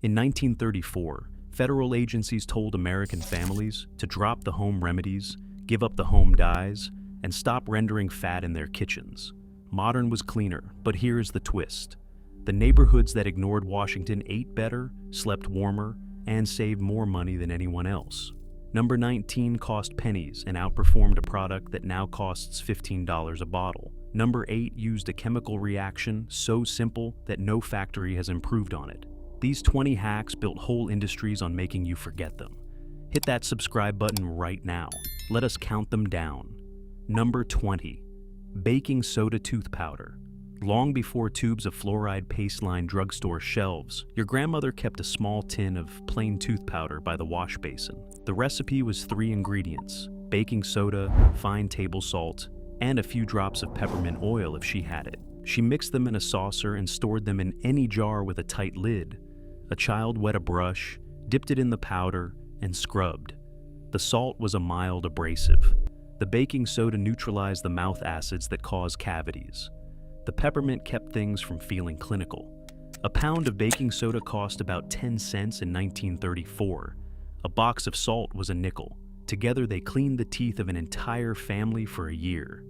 In 1934, federal agencies told American families to drop the home remedies, give up the home dyes, and stop rendering fat in their kitchens. Modern was cleaner, but here's the twist. The neighborhoods that ignored Washington ate better, slept warmer, and saved more money than anyone else. Number 19 cost pennies and outperformed a product that now costs $15 a bottle. Number 8 used a chemical reaction so simple that no factory has improved on it. These 20 hacks built whole industries on making you forget them. Hit that subscribe button right now. Let us count them down. Number 20. Baking soda tooth powder. Long before tubes of fluoride paste lined drugstore shelves, your grandmother kept a small tin of plain tooth powder by the wash basin. The recipe was 3 ingredients: baking soda, fine table salt, and a few drops of peppermint oil if she had it. She mixed them in a saucer and stored them in any jar with a tight lid. A child wet a brush, dipped it in the powder, and scrubbed. The salt was a mild abrasive. The baking soda neutralized the mouth acids that cause cavities. The peppermint kept things from feeling clinical. A pound of baking soda cost about 10 cents in 1934. A box of salt was a nickel. Together they cleaned the teeth of an entire family for a year.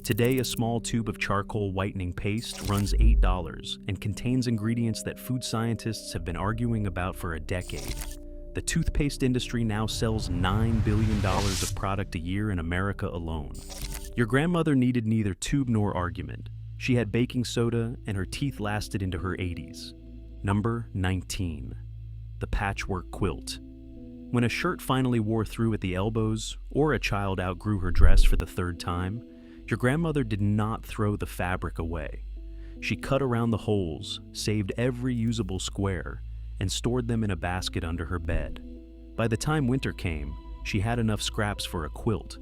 Today, a small tube of charcoal whitening paste runs $8 and contains ingredients that food scientists have been arguing about for a decade. The toothpaste industry now sells $9 billion of product a year in America alone. Your grandmother needed neither tube nor argument. She had baking soda and her teeth lasted into her 80s. Number 19. The patchwork quilt. When a shirt finally wore through at the elbows, or a child outgrew her dress for the 3rd time, your grandmother did not throw the fabric away. She cut around the holes, saved every usable square, and stored them in a basket under her bed. By the time winter came, she had enough scraps for a quilt.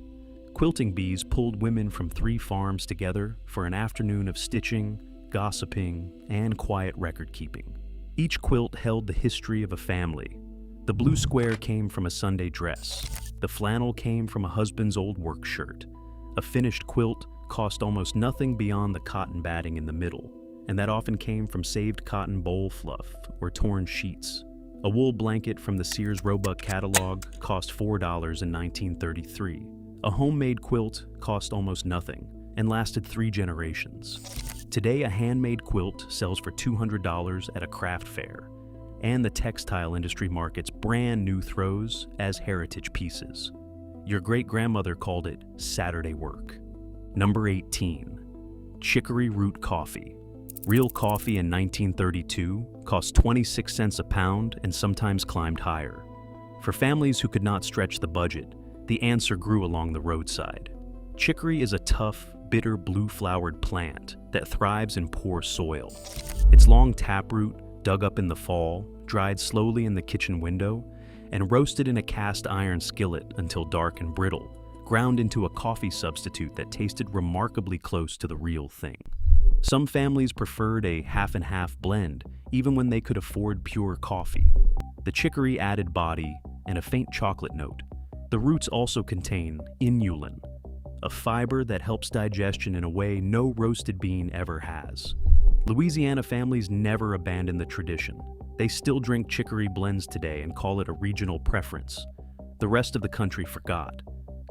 Quilting bees pulled women from 3 farms together for an afternoon of stitching, gossiping, and quiet record-keeping. Each quilt held the history of a family. The blue square came from a Sunday dress. The flannel came from a husband's old work shirt. A finished quilt cost almost nothing beyond the cotton batting in the middle, and that often came from saved cotton bowl fluff or torn sheets. A wool blanket from the Sears Roebuck catalog cost $4 in 1933. A homemade quilt cost almost nothing and lasted 3 generations. Today, a handmade quilt sells for $200 at a craft fair, and the textile industry markets brand new throws as heritage pieces. Your great-grandmother called it Saturday work. Number 18. Chicory root coffee. Real coffee in 1932 cost 26 cents a pound and sometimes climbed higher. For families who could not stretch the budget, the answer grew along the roadside. Chicory is a tough, bitter blue-flowered plant that thrives in poor soil. Its long taproot, dug up in the fall, dried slowly in the kitchen window, and roasted in a cast iron skillet until dark and brittle, ground into a coffee substitute that tasted remarkably close to the real thing. Some families preferred a half-and-half blend, even when they could afford pure coffee. The chicory added body and a faint chocolate note. The roots also contain inulin, a fiber that helps digestion in a way no roasted bean ever has. Louisiana families never abandoned the tradition. They still drink chicory blends today and call it a regional preference. The rest of the country forgot.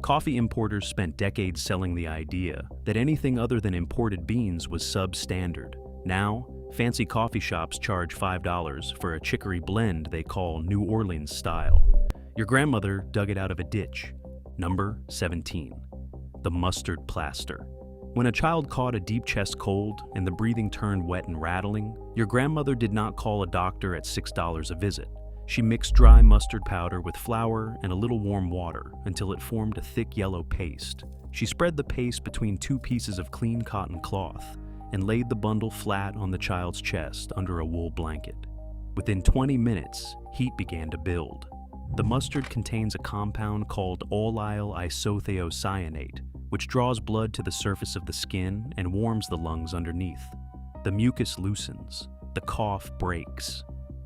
Coffee importers spent decades selling the idea that anything other than imported beans was substandard. Now, fancy coffee shops charge $5 for a chicory blend they call New Orleans style. Your grandmother dug it out of a ditch. Number 17. The mustard plaster. When a child caught a deep chest cold and the breathing turned wet and rattling, your grandmother did not call a doctor at $6 a visit. She mixed dry mustard powder with flour and a little warm water until it formed a thick yellow paste. She spread the paste between 2 pieces of clean cotton cloth and laid the bundle flat on the child's chest under a wool blanket. Within 20 minutes, heat began to build. The mustard contains a compound called allyl isothiocyanate, which draws blood to the surface of the skin and warms the lungs underneath. The mucus loosens. The cough breaks.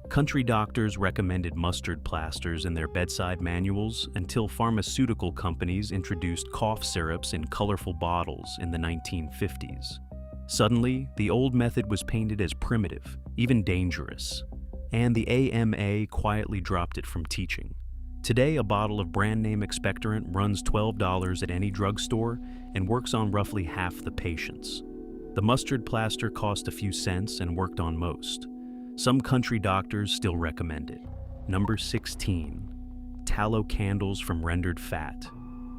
Country doctors recommended mustard plasters in their bedside manuals until pharmaceutical companies introduced cough syrups in colorful bottles in the 1950s. Suddenly, the old method was painted as primitive, even dangerous. and the AMA quietly dropped it from teaching. Today, a bottle of brand-name expectorant runs $12 at any drugstore and works on roughly half the patients. The mustard plaster cost a few cents and worked on most. Some country doctors still recommend it. Number 16. Tallow candles from rendered fat.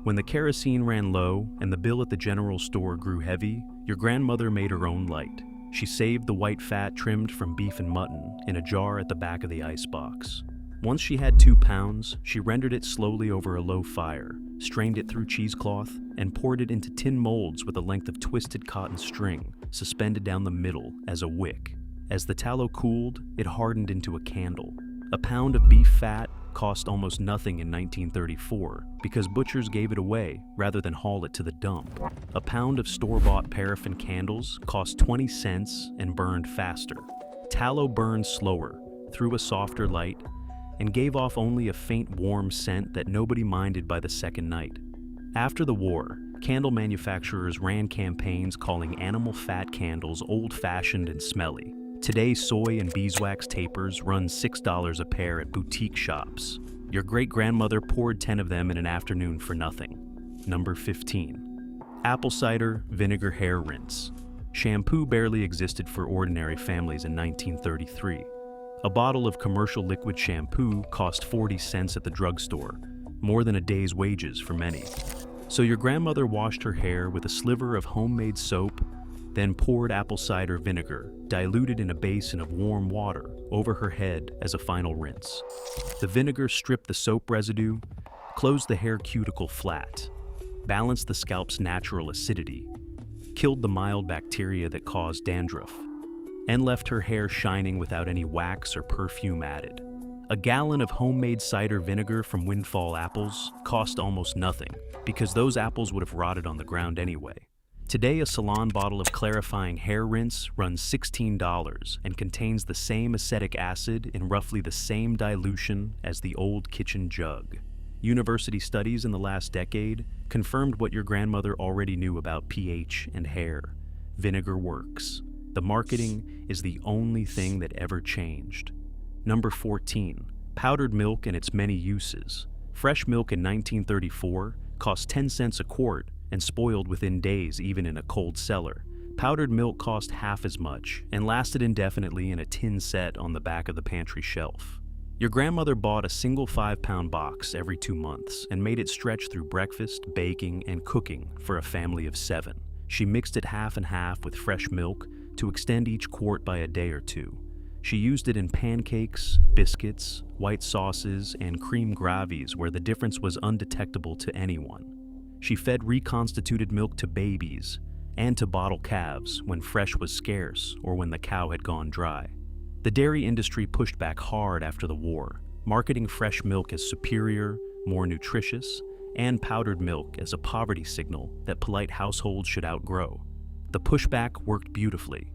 When the kerosene ran low and the bill at the general store grew heavy, your grandmother made her own light. She saved the white fat trimmed from beef and mutton in a jar at the back of the icebox. Once she had 2 pounds, she rendered it slowly over a low fire, strained it through cheesecloth, and poured it into tin molds with a length of twisted cotton string suspended down the middle as a wick. As the tallow cooled, it hardened into a candle. A pound of beef fat cost almost nothing in 1934 because butchers gave it away rather than haul it to the dump. A pound of store-bought paraffin candles cost 20 cents and burned faster. Tallow burned slower, through a softer light, and gave off only a faint warm scent that nobody minded by the second night. After the war, candle manufacturers ran campaigns calling animal fat candles old-fashioned and smelly. Today, soy and beeswax tapers run $6 a pair at boutique shops. Your great-grandmother poured 10 of them in an afternoon for nothing. Number 15. Apple cider vinegar hair rinse. Shampoo barely existed for ordinary families in 1933. A bottle of commercial liquid shampoo cost 40 cents at the drugstore, more than a day's wages for many. So your grandmother washed her hair with a sliver of homemade soap, then poured apple cider vinegar, diluted in a basin of warm water, over her head as a final rinse. The vinegar stripped the soap residue, closed the hair cuticle flat, balanced the scalp's natural acidity, killed the mild bacteria that caused dandruff, and left her hair shining without any wax or perfume added. A gallon of homemade cider vinegar from windfall apples cost almost nothing, because those apples would have rotted on the ground anyway. Today, a salon bottle of clarifying hair rinse runs $16 and contains the same acetic acid in roughly the same dilution as the old kitchen jug. University studies in the last decade confirmed what your grandmother already knew about pH and hair. Vinegar works. The marketing is the only thing that ever changed. Number 14. Powdered milk and its many uses. Fresh milk in 1934 cost 10 cents a quart and spoiled within days even in a cold cellar. Powdered milk cost half as much and lasted indefinitely in a tin set on the back of the pantry shelf. Your grandmother bought a single 5-pound box every 2 months and made it stretch through breakfast, baking, and cooking for a family of 7. She mixed it half and half with fresh milk to extend each quart by a day or two. She used it in pancakes, biscuits, white sauces, and cream gravies where the difference was undetectable to anyone. She fed reconstituted milk to babies and to bottle calves when fresh was scarce or when the cow had gone dry. The dairy industry pushed back hard after the war, marketing fresh milk as superior, more nutritious, and powdered milk as a poverty signal that polite households should outgrow. The pushback worked beautifully.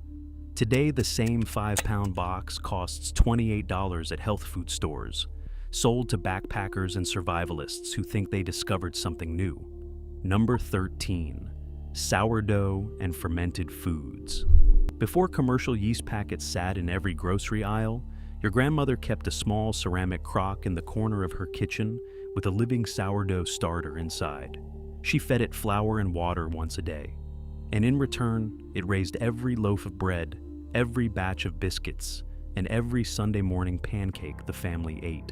Today, the same 5-pound box costs $28 at health food stores, sold to backpackers and survivalists who think they discovered something new. Number 13. Sourdough and fermented foods. Before commercial yeast packets sat in every grocery aisle, your grandmother kept a small ceramic crock in the corner of her kitchen with a living sourdough starter inside. She fed it flour and water once a day. And in return, it raised every loaf of bread, every batch of biscuits, and every Sunday morning pancake the family ate.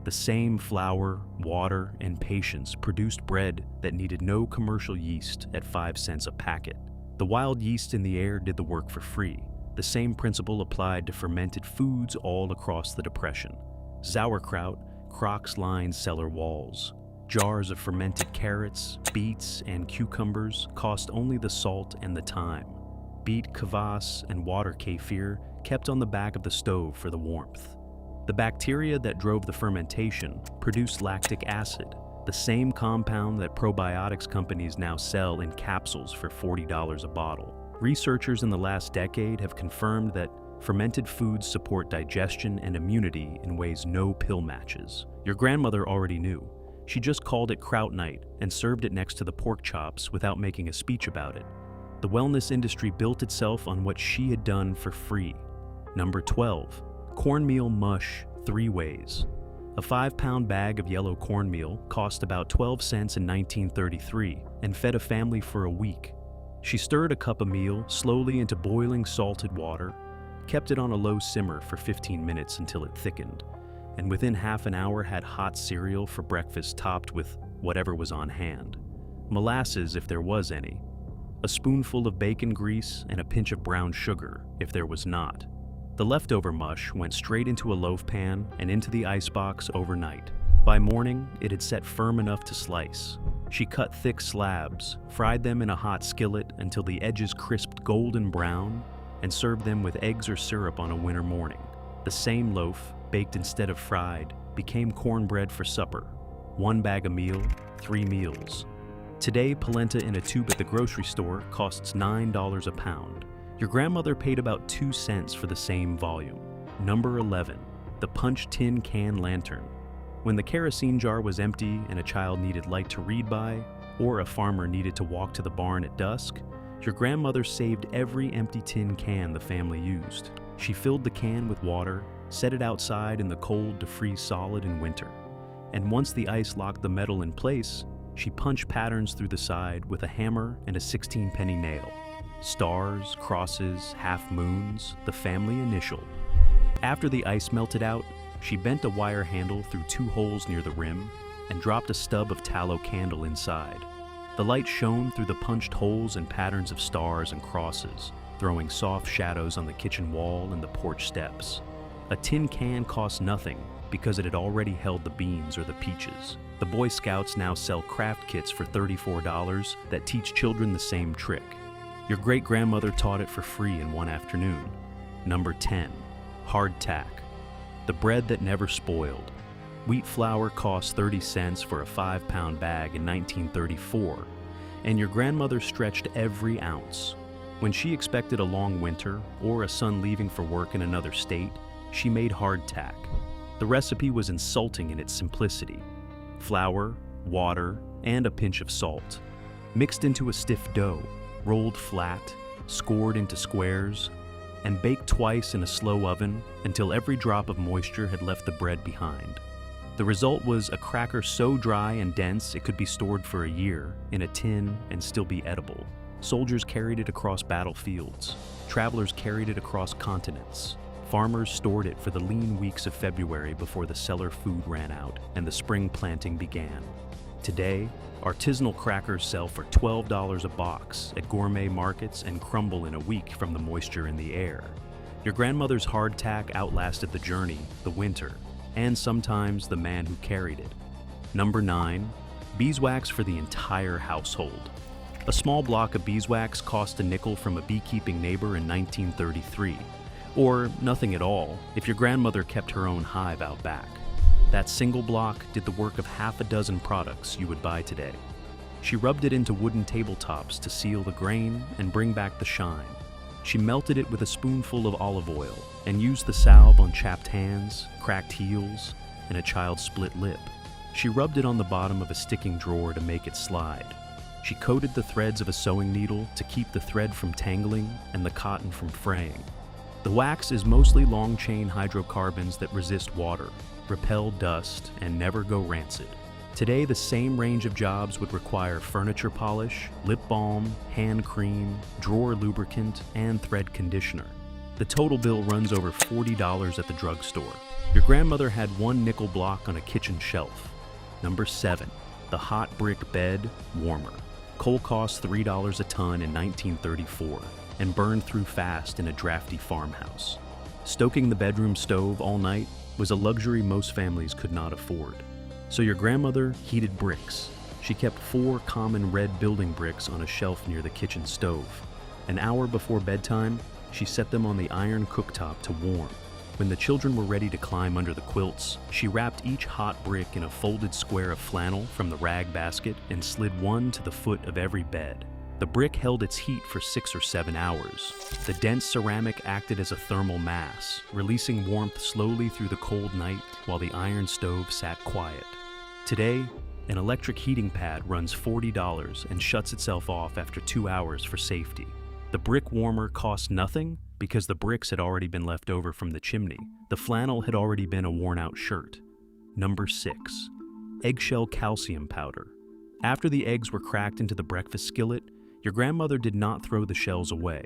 The same flour, water, and patience produced bread that needed no commercial yeast at 5 cents a packet. The wild yeast in the air did the work for free. The same principle applied to fermented foods all across the Depression. Sauerkraut, crocks lined cellar walls. Jars of fermented carrots, beets, and cucumbers cost only the salt and the thyme. Beet kvass and water kefir kept on the back of the stove for the warmth. The bacteria that drove the fermentation produced lactic acid, the same compound that probiotics companies now sell in capsules for $40 a bottle. Researchers in the last decade have confirmed that fermented foods support digestion and immunity in ways no pill matches. Your grandmother already knew. She just called it Kraut Night and served it next to the pork chops without making a speech about it. The wellness industry built itself on what she had done for free. Number 12. Cornmeal mush 3 ways. A 5-pound bag of yellow cornmeal cost about 12 cents in 1933 and fed a family for a week. She stirred a cup of meal slowly into boiling salted water, kept it on a low simmer for 15 minutes until it thickened, and within half an hour had hot cereal for breakfast topped with whatever was on hand. Molasses if there was any, a spoonful of bacon grease, and a pinch of brown sugar if there was not. The leftover mush went straight into a loaf pan and into the icebox overnight. By morning, it had set firm enough to slice. She cut thick slabs, fried them in a hot skillet until the edges crisped golden brown, and served them with eggs or syrup on a winter morning. The same loaf, baked instead of fried, became cornbread for supper. 1 bag a meal, 3 meals. Today, polenta in a tube at the grocery store costs $9 a pound. Your grandmother paid about 2 cents for the same volume. Number 11, the punch tin can lantern. When the kerosene jar was empty and a child needed light to read by, or a farmer needed to walk to the barn at dusk, your grandmother saved every empty tin can the family used. She filled the can with water, set it outside in the cold to freeze solid in winter. And once the ice locked the metal in place, she punched patterns through the side with a hammer and a 16-penny nail. Stars, crosses, half moons, the family initial. After the ice melted out, she bent a wire handle through 2 holes near the rim and dropped a stub of tallow candle inside. The light shone through the punched holes and patterns of stars and crosses, throwing soft shadows on the kitchen wall and the porch steps. A tin can cost nothing because it had already held the beans or the peaches. The Boy Scouts now sell craft kits for $34 that teach children the same trick. Your great-grandmother taught it for free in one afternoon. Number 10, hardtack. The bread that never spoiled. Wheat flour cost 30 cents for a 5-pound bag in 1934, and your grandmother stretched every ounce. When she expected a long winter or a son leaving for work in another state, she made hardtack. The recipe was insulting in its simplicity. Flour, water, and a pinch of salt, mixed into a stiff dough, rolled flat, scored into squares, and baked twice in a slow oven until every drop of moisture had left the bread behind. The result was a cracker so dry and dense it could be stored for a year in a tin and still be edible. Soldiers carried it across battlefields. Travelers carried it across continents. Farmers stored it for the lean weeks of February before the cellar food ran out and the spring planting began. Today, artisanal crackers sell for $12 a box at gourmet markets and crumble in a week from the moisture in the air. Your grandmother's hardtack outlasted the journey, the winter, and sometimes the man who carried it. Number 9, beeswax for the entire household. A small block of beeswax cost a nickel from a beekeeping neighbor in 1933, or nothing at all if your grandmother kept her own hive out back. That single block did the work of half a dozen products you would buy today. She rubbed it into wooden tabletops to seal the grain and bring back the shine. She melted it with a spoonful of olive oil and used the salve on chapped hands, cracked heels, and a child's split lip. She rubbed it on the bottom of a sticking drawer to make it slide. She coated the threads of a sewing needle to keep the thread from tangling and the cotton from fraying. The wax is mostly long-chain hydrocarbons that resist water, repel dust, and never go rancid. Today, the same range of jobs would require furniture polish, lip balm, hand cream, drawer lubricant, and thread conditioner. The total bill runs over $40 at the drugstore. Your grandmother had 1 nickel block on a kitchen shelf. Number 7, the hot brick bed warmer. Coal cost $3 a ton in 1934 and burned through fast in a drafty farmhouse. Stoking the bedroom stove all night was a luxury most families could not afford. So your grandmother heated bricks. She kept 4 common red building bricks on a shelf near the kitchen stove. An hour before bedtime, she set them on the iron cooktop to warm. When the children were ready to climb under the quilts, she wrapped each hot brick in a folded square of flannel from the rag basket and slid one to the foot of every bed. The brick held its heat for 6 or 7 hours. The dense ceramic acted as a thermal mass, releasing warmth slowly through the cold night while the iron stove sat quiet. Today, an electric heating pad runs $40 and shuts itself off after 2 hours for safety. The brick warmer costs nothing because the bricks had already been left over from the chimney. The flannel had already been a worn-out shirt. Number 6. Eggshell calcium powder. After the eggs were cracked into the breakfast skillet, your grandmother did not throw the shells away.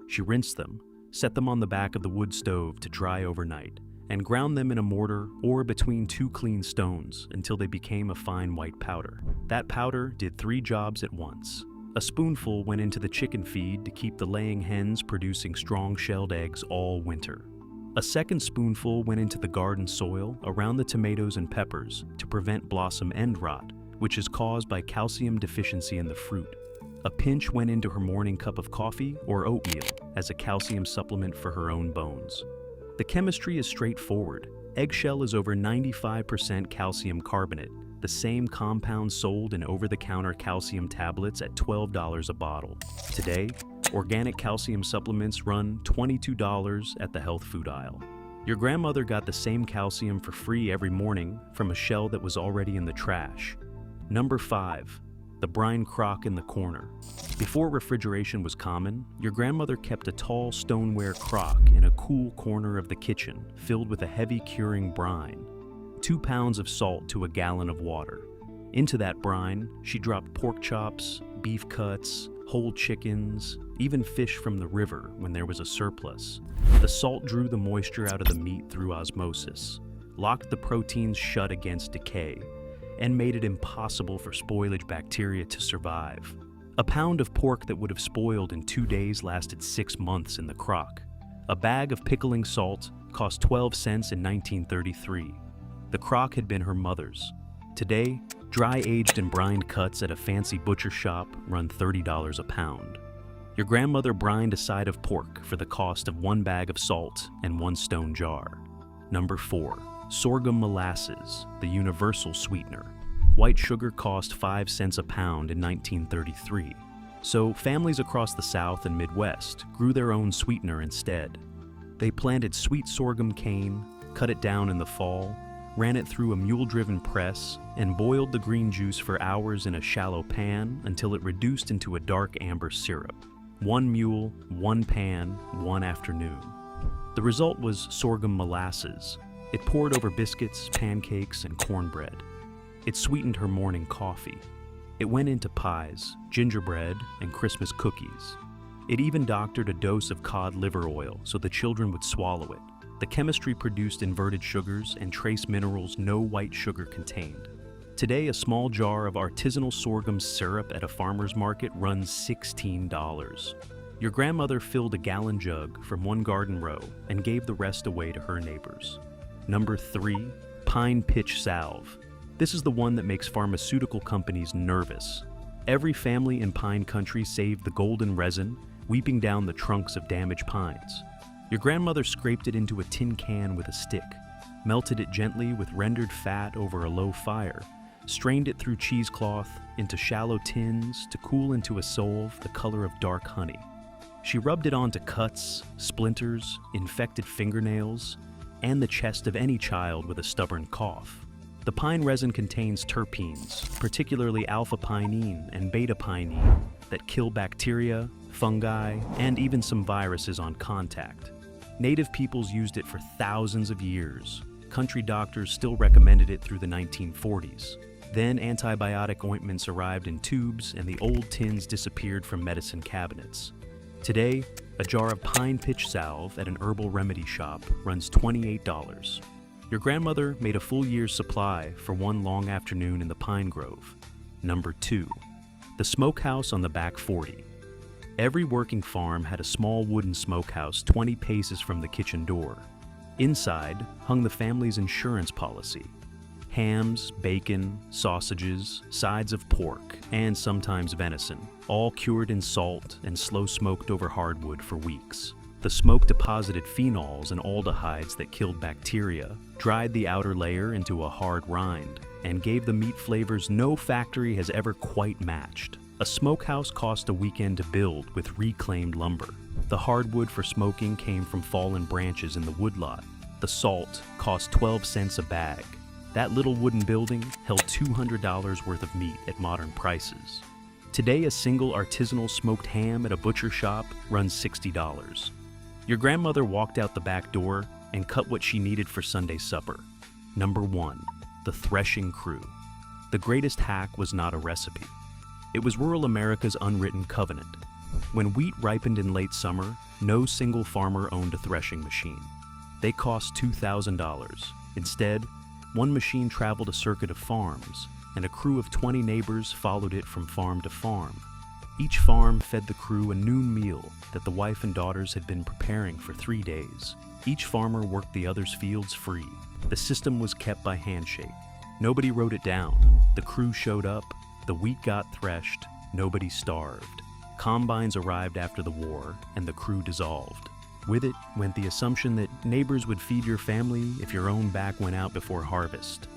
She rinsed them, set them on the back of the wood stove to dry overnight, and ground them in a mortar or between 2 clean stones until they became a fine white powder. That powder did 3 jobs at once. A spoonful went into the chicken feed to keep the laying hens producing strong-shelled eggs all winter. A second spoonful went into the garden soil around the tomatoes and peppers to prevent blossom end rot, which is caused by calcium deficiency in the fruit. A pinch went into her morning cup of coffee or oatmeal as a calcium supplement for her own bones. The chemistry is straightforward. Eggshell is over 95% calcium carbonate, the same compound sold in over-the-counter calcium tablets at $12 a bottle. Today, organic calcium supplements run $22 at the health food aisle. Your grandmother got the same calcium for free every morning from a shell that was already in the trash. Number 5. The brine crock in the corner. Before refrigeration was common, your grandmother kept a tall stoneware crock in a cool corner of the kitchen filled with a heavy curing brine. 2 pounds of salt to a gallon of water. Into that brine, she dropped pork chops, beef cuts, whole chickens, even fish from the river when there was a surplus. The salt drew the moisture out of the meat through osmosis, locked the proteins shut against decay, and made it impossible for spoilage bacteria to survive. A pound of pork that would have spoiled in 2 days lasted 6 months in the crock. A bag of pickling salt cost 12 cents in 1933. The crock had been her mother's. Today, dry-aged and brined cuts at a fancy butcher shop run $30 a pound. Your grandmother brined a side of pork for the cost of 1 bag of salt and 1 stone jar. Number 4. Sorghum molasses, the universal sweetener. White sugar cost 5 cents a pound in 1933. So families across the South and Midwest grew their own sweetener instead. They planted sweet sorghum cane, cut it down in the fall, ran it through a mule-driven press, and boiled the green juice for hours in a shallow pan until it reduced into a dark amber syrup. 1 mule, 1 pan, 1 afternoon. The result was sorghum molasses. It poured over biscuits, pancakes, and cornbread. It sweetened her morning coffee. It went into pies, gingerbread, and Christmas cookies. It even doctored a dose of cod liver oil so the children would swallow it. The chemistry produced inverted sugars and trace minerals no white sugar contained. Today, a small jar of artisanal sorghum syrup at a farmer's market runs $16. Your grandmother filled a gallon jug from 1 garden row and gave the rest away to her neighbors. Number 3. Pine pitch salve. This is the one that makes pharmaceutical companies nervous. Every family in pine country saved the golden resin, weeping down the trunks of damaged pines. Your grandmother scraped it into a tin can with a stick, melted it gently with rendered fat over a low fire, strained it through cheesecloth into shallow tins to cool into a solve the color of dark honey. She rubbed it onto cuts, splinters, infected fingernails, and the chest of any child with a stubborn cough. The pine resin contains terpenes, particularly alpha-pinene and beta-pinene, that kill bacteria, fungi, and even some viruses on contact. Native peoples used it for thousands of years. Country doctors still recommended it through the 1940s. Then antibiotic ointments arrived in tubes and the old tins disappeared from medicine cabinets. Today, a jar of pine pitch salve at an herbal remedy shop runs $28. Your grandmother made a full year's supply for 1 long afternoon in the pine grove. Number 2. The smokehouse on the back 40. Every working farm had a small wooden smokehouse 20 paces from the kitchen door. Inside hung the family's insurance policy. Hams, bacon, sausages, sides of pork, and sometimes venison, all cured in salt and slow smoked over hardwood for weeks. The smoke deposited phenols and aldehydes that killed bacteria, dried the outer layer into a hard rind, and gave the meat flavors no factory has ever quite matched. A smokehouse cost a weekend to build with reclaimed lumber. The hardwood for smoking came from fallen branches in the woodlot. The salt cost 12 cents a bag. That little wooden building held $200 worth of meat at modern prices. Today, a single artisanal smoked ham at a butcher shop runs $60. Your grandmother walked out the back door and cut what she needed for Sunday supper. Number 1. The threshing crew. The greatest hack was not a recipe. It was rural America's unwritten covenant. When wheat ripened in late summer, no single farmer owned a threshing machine. They cost $2,000. Instead, one machine traveled a circuit of farms, and a crew of 20 neighbors followed it from farm to farm. Each farm fed the crew a noon meal that the wife and daughters had been preparing for 3 days. Each farmer worked the other's fields free. The system was kept by handshake. Nobody wrote it down. The crew showed up, the wheat got threshed, nobody starved. Combines arrived after the war, and the crew dissolved. With it went the assumption that neighbors would feed your family if your own back went out before harvest.